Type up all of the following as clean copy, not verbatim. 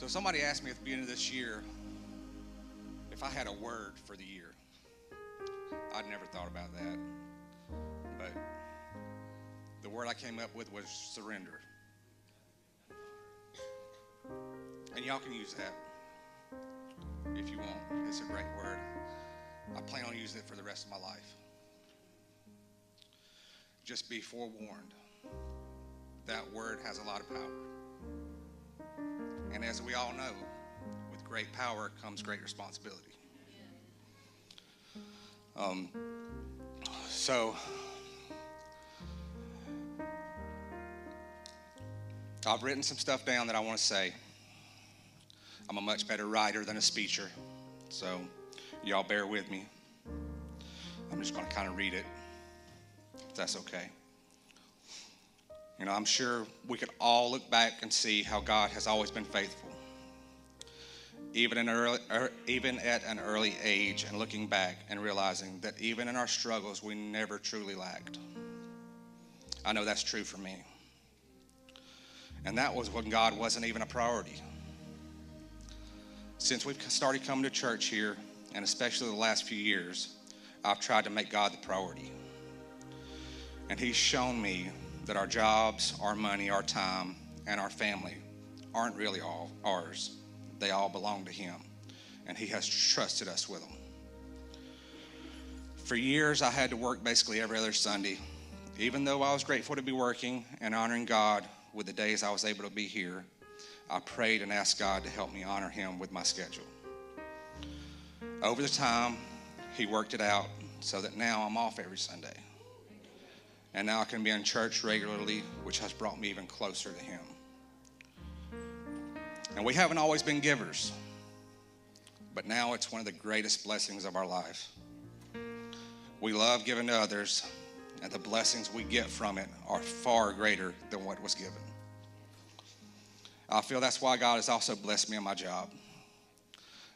So somebody asked me at the beginning of this year if I had a word for the year. I'd never thought about that. But the word I came up with was surrender. And y'all can use that if you want. It's a great word. I plan on using it for the rest of my life. Just be forewarned. That word has a lot of power. And as we all know, with great power comes great responsibility. So I've written some stuff down that I want to say. I'm a much better writer than a speecher, so y'all bear with me. I'm just going to kind of read it, if that's okay. You know, I'm sure we could all look back and see how God has always been faithful. Even at an early age, and looking back and realizing that even in our struggles, we never truly lacked. I know that's true for me. And that was when God wasn't even a priority. Since we've started coming to church here, and especially the last few years, I've tried to make God the priority. And He's shown me that our jobs, our money, our time, and our family aren't really all ours. They all belong to Him, and He has trusted us with them. For years, I had to work basically every other Sunday. Even though I was grateful to be working and honoring God with the days I was able to be here, I prayed and asked God to help me honor Him with my schedule. Over the time, He worked it out so that now I'm off every Sunday. And now I can be in church regularly, which has brought me even closer to Him. And we haven't always been givers, but now it's one of the greatest blessings of our life. We love giving to others, and the blessings we get from it are far greater than what was given. I feel that's why God has also blessed me in my job.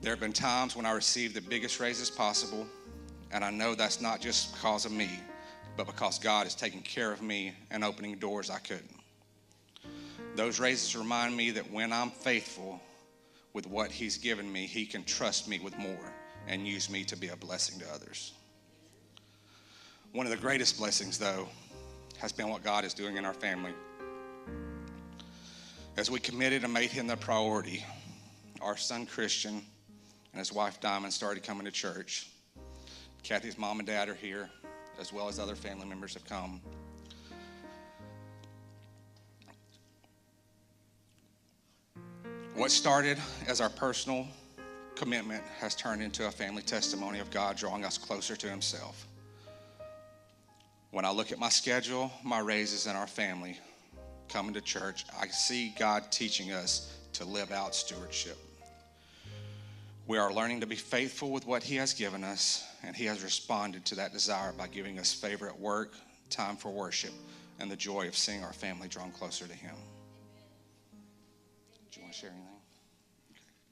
There have been times when I received the biggest raises possible, and I know that's not just because of me, but because God is taking care of me and opening doors I couldn't. Those raises remind me that when I'm faithful with what He's given me, He can trust me with more and use me to be a blessing to others. One of the greatest blessings, though, has been what God is doing in our family. As we committed and made Him the priority, our son Christian and his wife Diamond started coming to church. Kathy's mom and dad are here, as well as other family members have come. What started as our personal commitment has turned into a family testimony of God drawing us closer to Himself. When I look at my schedule, my raises, and our family coming to church, I see God teaching us to live out stewardship. We are learning to be faithful with what He has given us, and He has responded to that desire by giving us favor at work, time for worship, and the joy of seeing our family drawn closer to Him. Do you want to share anything?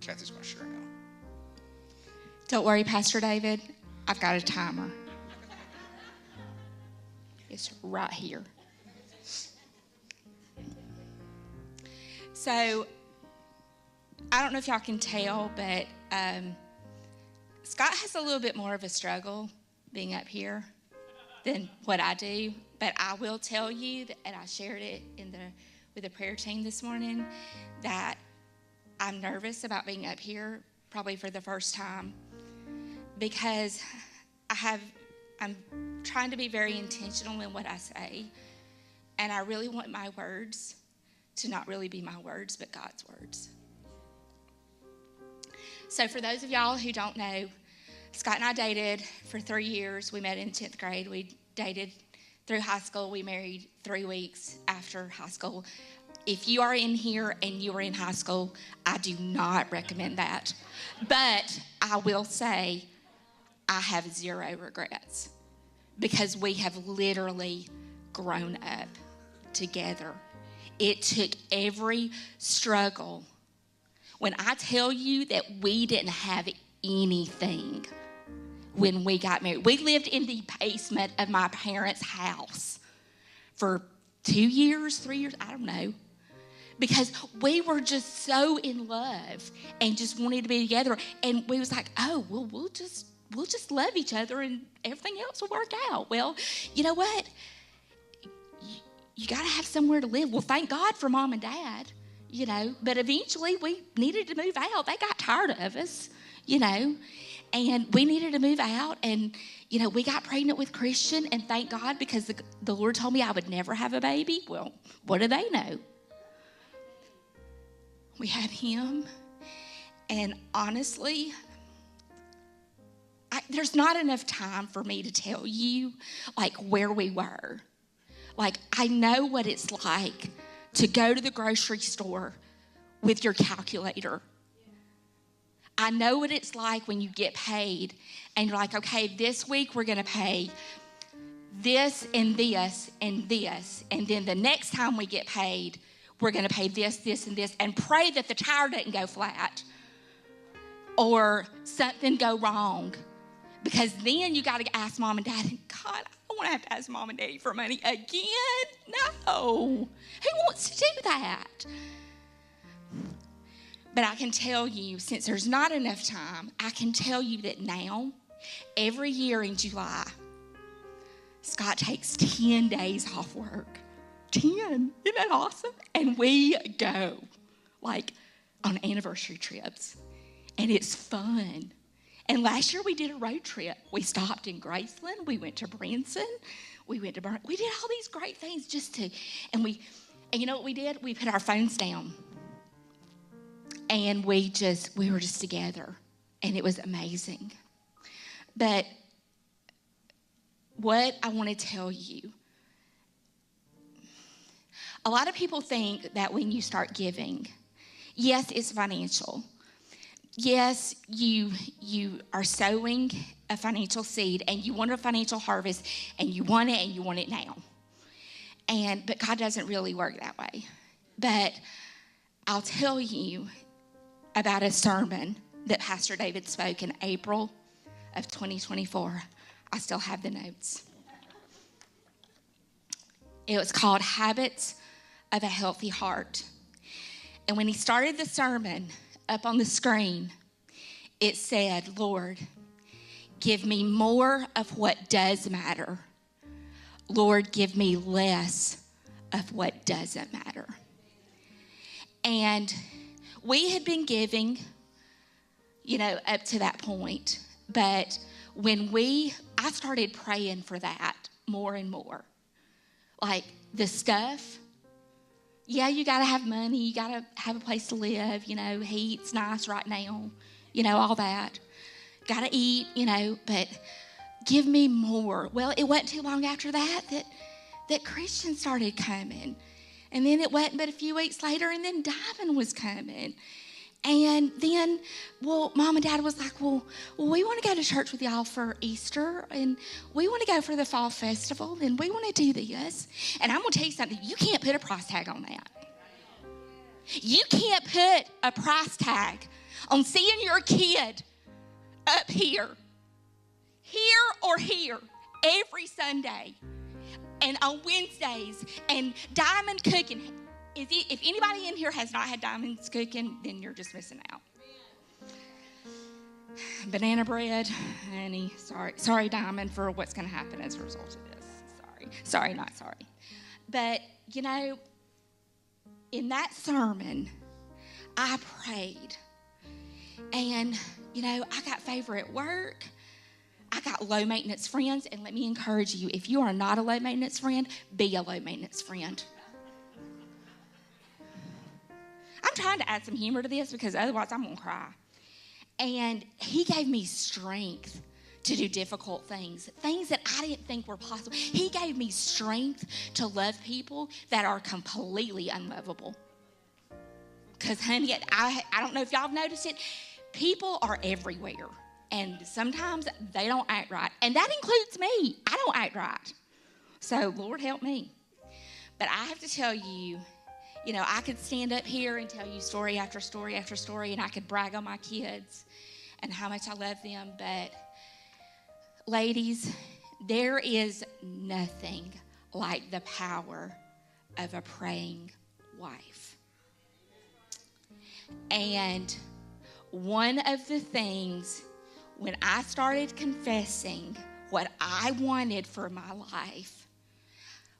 Kathy's going to share now. Don't worry, Pastor David. I've got a timer. It's right here. So, I don't know if y'all can tell, but Scott has a little bit more of a struggle being up here than what I do. But I will tell you, and I shared it with the prayer team this morning, that I'm nervous about being up here probably for the first time because I'm trying to be very intentional in what I say, and I really want my words to not really be my words, but God's words. So for those of y'all who don't know, Scott and I dated for 3 years. We met in 10th grade. We dated through high school. We married 3 weeks after high school. If you are in here and you were in high school, I do not recommend that. But I will say I have zero regrets because we have literally grown up together. It took every struggle. When I tell you that we didn't have anything when we got married, we lived in the basement of my parents' house for 2 years, 3 years, I don't know. because we were just so in love and just wanted to be together. And we was like, oh, well, we'll just love each other and everything else will work out. Well, you know what? You got to have somewhere to live. Well, thank God for Mom and Dad, you know. But eventually we needed to move out. They got tired of us, you know. And we needed to move out. And, you know, we got pregnant with Christian. And thank God, because the Lord told me I would never have a baby. Well, what do they know? We had him. And honestly, there's not enough time for me to tell you, like, where we were. Like, I know what it's like to go to the grocery store with your calculator. I know what it's like when you get paid and you're like, okay, this week we're going to pay this and this and this. And then the next time we get paid, we're going to pay this, this, and this, and pray that the tire doesn't go flat or something go wrong. Because then you got to ask Mom and Dad, and God, I don't want to have to ask Mom and Daddy for money again. No. Who wants to do that? But I can tell you, since there's not enough time, I can tell you that now, every year in July, Scott takes 10 days off work. 10. Isn't that awesome? And we go, like, on anniversary trips. And it's fun. And last year we did a road trip. We stopped in Graceland. We went to Branson. We went to we did all these great things and you know what we did? We put our phones down. And we were just together. And it was amazing. But what I want to tell you, a lot of people think that when you start giving, yes, it's financial. Yes, you are sowing a financial seed and you want a financial harvest and you want it now. But God doesn't really work that way. But I'll tell you about a sermon that Pastor David spoke in April of 2024. I still have the notes. It was called Habits of a Healthy Heart. And when he started the sermon, up on the screen, it said, Lord, give me more of what does matter. Lord, give me less of what doesn't matter. And we had been giving, you know, up to that point. But when I started praying for that more and more. Like the stuff, yeah, you got to have money. You got to have a place to live. You know, heat's nice right now. You know, all that. Got to eat, you know, but give me more. Well, it wasn't too long after that Christian started coming. And then it wasn't but a few weeks later, and then Diamond was coming. And then, well, Mom and Dad was like, well, we want to go to church with y'all for Easter, and we want to go for the fall festival, and we want to do this. And I'm going to tell you something. You can't put a price tag on that. You can't put a price tag on seeing your kid up here or here, every Sunday, and on Wednesdays, and Diamond cooking. If anybody in here has not had Diamond's cooking, then you're just missing out. Banana bread, honey. Sorry, Diamond, for what's going to happen as a result of this. Sorry, not sorry. But, you know, in that sermon, I prayed. And, you know, I got favor at work. I got low-maintenance friends. And let me encourage you, if you are not a low-maintenance friend, be a low-maintenance friend. I'm trying to add some humor to this because otherwise I'm going to cry. And he gave me strength to do difficult things that I didn't think were possible. He gave me strength to love people that are completely unlovable. Because, honey, I don't know if y'all have noticed it, people are everywhere. And sometimes they don't act right. And that includes me. I don't act right. So, Lord help me. But I have to tell you, you know, I could stand up here and tell you story after story after story, and I could brag on my kids and how much I love them. But, ladies, there is nothing like the power of a praying wife. And one of the things, when I started confessing what I wanted for my life,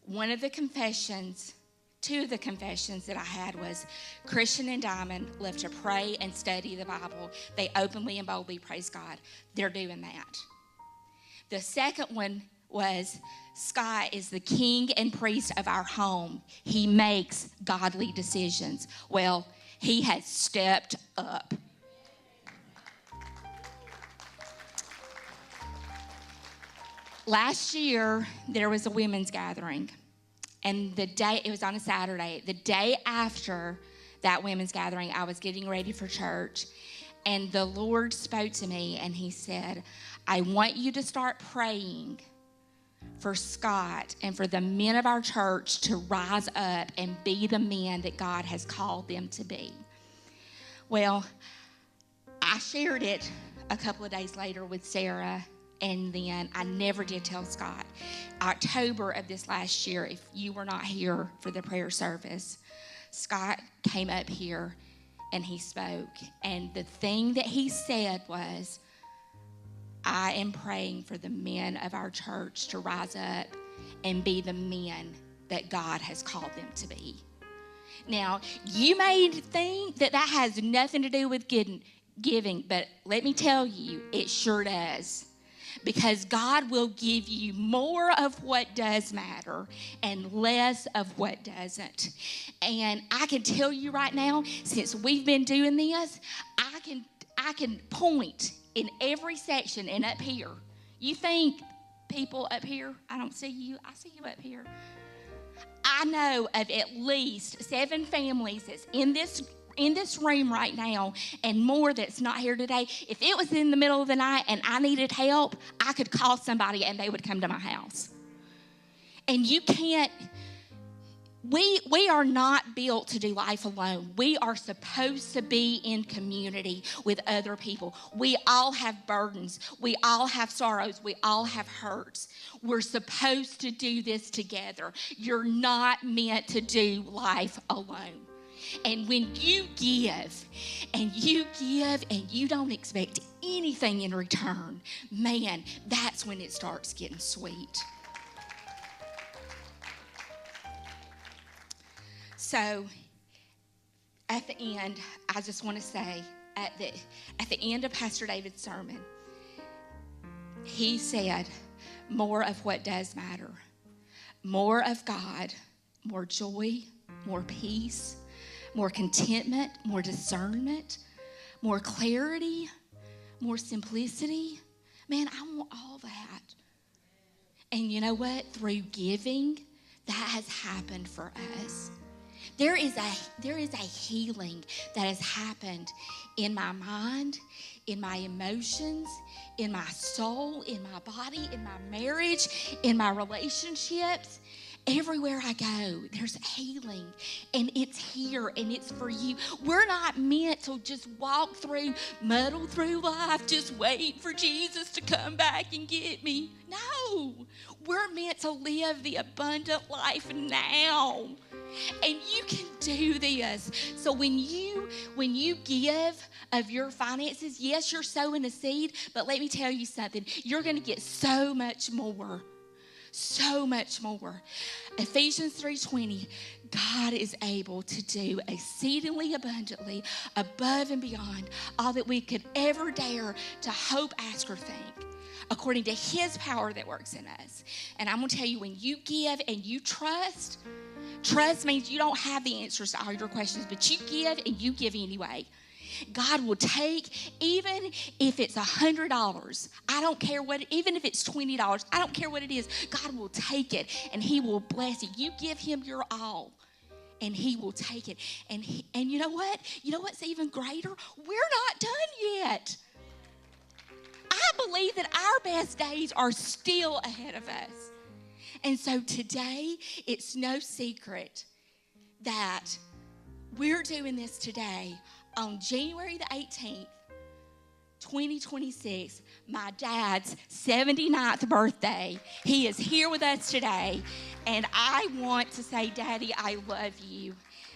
one of the confessions, two of the confessions that I had was Christian and Diamond love to pray and study the Bible. They openly and boldly praise God. They're doing that. The second one was Scott is the king and priest of our home. He makes godly decisions. Well, he has stepped up. Last year, there was a women's gathering. And it was on a Saturday. The day after that women's gathering, I was getting ready for church. And the Lord spoke to me and he said, I want you to start praying for Scott and for the men of our church to rise up and be the men that God has called them to be. Well, I shared it a couple of days later with Sarah, and then I never did tell Scott. October of this last year, if you were not here for the prayer service, Scott came up here and he spoke. And the thing that he said was, I am praying for the men of our church to rise up and be the men that God has called them to be. Now, you may think that that has nothing to do with giving, but let me tell you, it sure does. Because God will give you more of what does matter and less of what doesn't. And I can tell you right now, since we've been doing this, I can point in every section and up here. You think people up here, I don't see you, I see you up here. I know of at least 7 families that's in this room right now and more that's not here today. If it was in the middle of the night and I needed help, I could call somebody and they would come to my house. And you can't, we are not built to do life alone. We are supposed to be in community with other people. We all have burdens. We all have sorrows. We all have hurts. We're supposed to do this together. You're not meant to do life alone. And when you give and you don't expect anything in return, man, that's when it starts getting sweet. So at the end, I just want to say, at the end of Pastor David's sermon, he said, more of what does matter. More of God, more joy, more peace, more contentment, more discernment, more clarity, more simplicity. Man, I want all that. And you know what? Through giving, that has happened for us. There is a healing that has happened in my mind, in my emotions, in my soul, in my body, in my marriage, in my relationships. Everywhere I go, there's healing, and it's here, and it's for you. We're not meant to just walk through, muddle through life, just wait for Jesus to come back and get me. No, we're meant to live the abundant life now, and you can do this. So when you give of your finances, yes, you're sowing a seed, but let me tell you something, you're going to get so much more. So much more. Ephesians 3:20, God is able to do exceedingly abundantly above and beyond all that we could ever dare to hope, ask, or think, according to his power that works in us. And I'm going to tell you, when you give and you trust means you don't have the answers to all your questions, but you give and you give anyway. God will take, even if it's $100, I don't care what, even if it's $20, I don't care what it is, God will take it and he will bless it. You give him your all and he will take it. And you know what? You know what's even greater? We're not done yet. I believe that our best days are still ahead of us. And so today, it's no secret that we're doing this today on January the 18th, 2026, my dad's 79th birthday. He is here with us today, and I want to say, Daddy, I love you,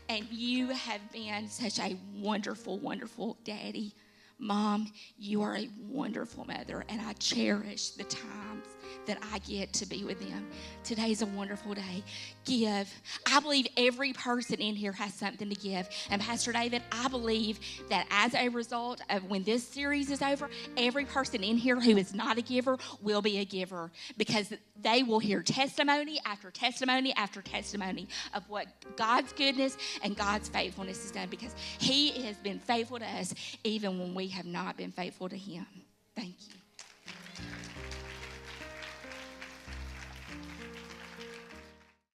and you have been such a wonderful, wonderful daddy. Mom, you are a wonderful mother, and I cherish the times that I get to be with them. Today's a wonderful day. Give. I believe every person in here has something to give. And Pastor David, I believe that as a result of when this series is over, every person in here who is not a giver will be a giver, because they will hear testimony after testimony after testimony of what God's goodness and God's faithfulness has done, because he has been faithful to us even when we have not been faithful to him. Thank you.